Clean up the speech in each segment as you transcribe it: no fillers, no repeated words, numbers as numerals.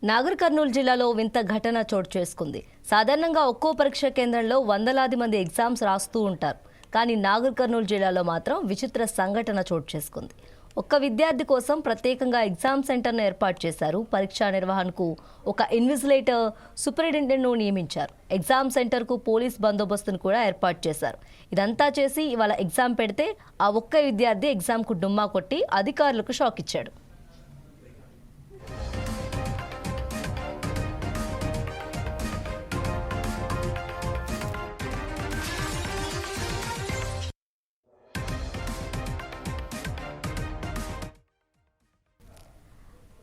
నాగర్ కర్నూలు జిల్లాలో వింత ఘటన చోటు చేసుకుంది. సాధారణంగా ఒక్కో పరీక్ష కేంద్రంలో వందలాది మంది ఎగ్జామ్స్ రాస్తూ ఉంటారు. కానీ నాగర్ కర్నూలు జిల్లాలో మాత్రం విచిత్ర సంఘటన చోటు చేసుకుంది. ఒక్క విద్యార్థి కోసం ప్రత్యేకంగా ఎగ్జామ్ సెంటర్ను ఏర్పాటు చేశారు. పరీక్షా నిర్వహణకు ఒక ఇన్విజిలేటర్, సూపరింటెండెంట్ను నియమించారు. ఎగ్జామ్ సెంటర్కు పోలీస్ బందోబస్తును కూడా ఏర్పాటు చేశారు. ఇదంతా చేసి ఇవాళ ఎగ్జామ్ పెడితే ఆ ఒక్క విద్యార్థి ఎగ్జామ్కు డుమ్మా కొట్టి అధికారులకు షాక్ ఇచ్చాడు.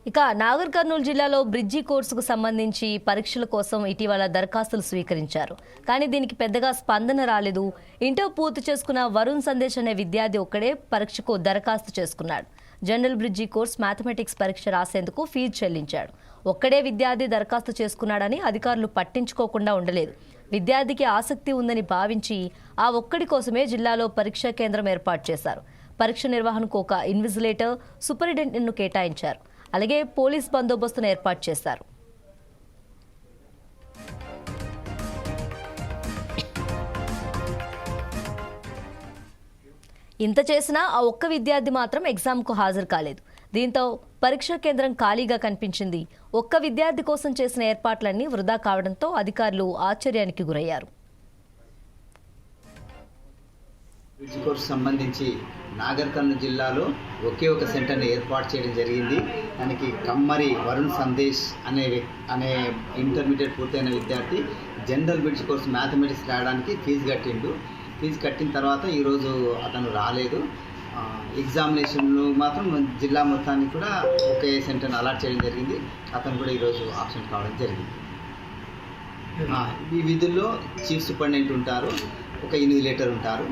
ఇక నాగర్ కర్నూలు జిల్లాలో బ్రిడ్జి కోర్సుకు సంబంధించి పరీక్షల కోసం ఇటీవల దరఖాస్తులు స్వీకరించారు. కానీ దీనికి పెద్దగా స్పందన రాలేదు. ఇంటర్ పూర్తి చేసుకున్న వరుణ్ సందేశ్ అనే విద్యార్థి ఒక్కడే పరీక్షకు దరఖాస్తు చేసుకున్నాడు. జనరల్ బ్రిడ్జి కోర్స్ మ్యాథమెటిక్స్ పరీక్ష రాసేందుకు ఫీజు చెల్లించాడు. ఒక్కడే విద్యార్థి దరఖాస్తు చేసుకున్నాడని అధికారులు పట్టించుకోకుండా ఉండలేదు. విద్యార్థికి ఆసక్తి ఉందని భావించి ఆ ఒక్కడి కోసమే జిల్లాలో పరీక్షా కేంద్రం ఏర్పాటు చేశారు. పరీక్ష నిర్వహణకు ఒక ఇన్విజిలేటర్, సూపరింటెండెంట్ను కేటాయించారు. అలాగే పోలీస్ బందోబస్తును ఏర్పాటు చేశారు. ఇంత చేసినా ఆ ఒక్క విద్యార్థి మాత్రం ఎగ్జామ్కు హాజరు కాలేదు. దీంతో పరీక్షా కేంద్రం ఖాళీగా కనిపించింది. ఒక్క విద్యార్థి కోసం చేసిన ఏర్పాట్లన్నీ వృధా కావడంతో అధికారులు ఆశ్చర్యానికి గురయ్యారు. బ్రిడ్జ్ కోర్సు సంబంధించి నాగర్ కర్నూలు జిల్లాలో ఒకే ఒక సెంటర్ని ఏర్పాటు చేయడం జరిగింది. దానికి కమ్మరి వరుణ్ సందేశ్ అనే ఇంటర్మీడియట్ పూర్తయిన విద్యార్థి జనరల్ బ్రిడ్జ్ కోర్సు మ్యాథమెటిక్స్ రాయడానికి ఫీజు కట్టిండు. ఫీజు కట్టిన తర్వాత ఈరోజు అతను రాలేదు. ఎగ్జామినేషన్లో మాత్రం జిల్లా మొత్తానికి కూడా ఒకే సెంటర్ని అలాట్ చేయడం జరిగింది. అతను కూడా ఈరోజు ఆబ్సెంట్ కావడం జరిగింది. ఈ విధుల్లో చీఫ్ సూపరింటెండెంట్ ఉంటారు, ఒక ఇన్విజిలేటర్ ఉంటారు,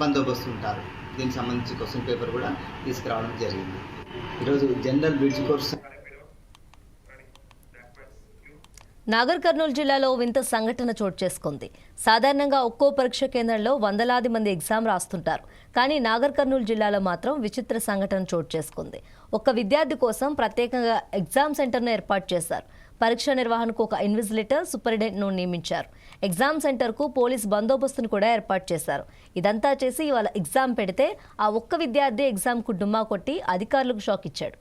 బందోబస్తు ఉంటారు. దీనికి సంబంధించి క్వశ్చన్ పేపర్ కూడా తీసుకురావడం జరిగింది. ఈరోజు general bridge course. Nagar Kurnool జిల్లాలో వింత సంఘటన చోటు చేసుకుంది. సాధారణంగా ఒక్కో పరీక్ష కేంద్రంలో వందలాది మంది ఎగ్జామ్ రాస్తుంటారు. కానీ నాగర్ కర్నూలు జిల్లాలో మాత్రం విచిత్ర సంఘటన చోటు చేసుకుంది. ఒక్క విద్యార్థి కోసం ప్రత్యేకంగా ఎగ్జామ్ సెంటర్ను ఏర్పాటు చేశారు. పరీక్ష నిర్వహణకు ఒక ఇన్విజిలేటర్, సూపరింటెండెంట్ను నియమించారు. ఎగ్జామ్ సెంటర్కు పోలీస్ బందోబస్తును కూడా ఏర్పాటు చేశారు. ఇదంతా చేసి ఇవాళ ఎగ్జామ్ పెడితే ఆ ఒక్క విద్యార్థి ఎగ్జామ్కు డుమ్మా కొట్టి అధికారులకు షాక్ ఇచ్చాడు.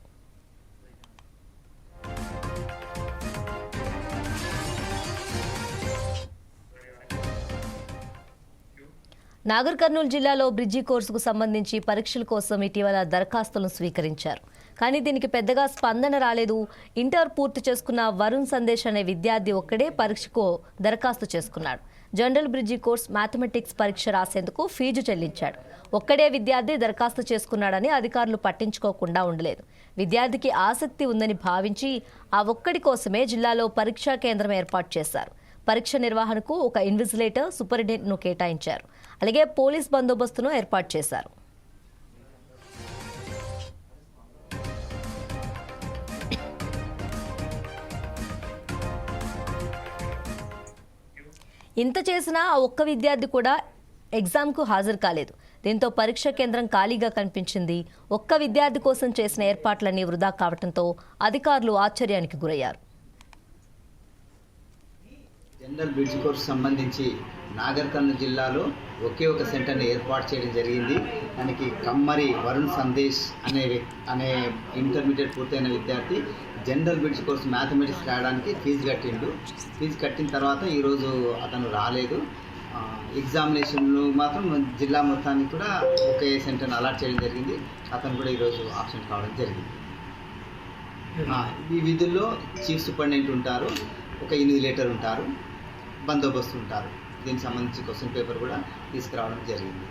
నాగర్ కర్నూలు జిల్లాలో బ్రిడ్జి కోర్సుకు సంబంధించి పరీక్షల కోసం ఇటీవల దరఖాస్తులను స్వీకరించారు. కానీ దీనికి పెద్దగా స్పందన రాలేదు. ఇంటర్ పూర్తి చేసుకున్న వరుణ్ సందేశ్ అనే విద్యార్థి ఒక్కడే పరీక్షకు దరఖాస్తు చేసుకున్నాడు. జనరల్ బ్రిడ్జి కోర్స్ మ్యాథమెటిక్స్ పరీక్ష రాసేందుకు ఫీజు చెల్లించాడు. ఒక్కడే విద్యార్థి దరఖాస్తు చేసుకున్నాడని అధికారులు పట్టించుకోకుండా ఉండలేదు. విద్యార్థికి ఆసక్తి ఉందని భావించి ఆ ఒక్కడి కోసమే జిల్లాలో పరీక్షా కేంద్రం ఏర్పాటు చేశారు. పరీక్ష నిర్వహణకు ఒక ఇన్విజిలేటర్, సూపరింటెండెంట్ను కేటాయించారు. అలాగే పోలీస్ బందోబస్తును ఏర్పాటు చేశారు. ఇంత చేసినా ఆ ఒక్క విద్యార్థి కూడా ఎగ్జామ్కు హాజరు కాలేదు. దీంతో పరీక్ష కేంద్రం ఖాళీగా కనిపించింది. ఒక్క విద్యార్థి కోసం చేసిన ఏర్పాట్లన్నీ వృధా కావడంతో అధికారులు ఆశ్చర్యానికి గురయ్యారు. జనరల్ బ్రిడ్జ్ కోర్సు సంబంధించి నాగర్ కర్నూలు జిల్లాలో ఒకే ఒక సెంటర్ని ఏర్పాటు చేయడం జరిగింది. దానికి కమ్మరి వరుణ్ సందేశ్ అనే ఇంటర్మీడియట్ పూర్తయిన విద్యార్థి జనరల్ బ్రిడ్జ్ కోర్సు మ్యాథమెటిక్స్ రాయడానికి ఫీజు కట్టిండు. ఫీజు కట్టిన తర్వాత ఈరోజు అతను రాలేదు. ఎగ్జామినేషన్లో మాత్రం జిల్లా మొత్తానికి కూడా ఒకే సెంటర్ని అలాట్ చేయడం జరిగింది. అతను కూడా ఈరోజు ఆబ్సెంట్ కావడం జరిగింది. ఈ విధుల్లో చీఫ్ సూపరింటెండెంట్ ఉంటారు, ఒక ఇన్విజిలేటర్ ఉంటారు, బందోబస్తు ఉంటారు. దీనికి సంబంధించి క్వశ్చన్ పేపర్ కూడా తీసుకురావడం జరిగింది.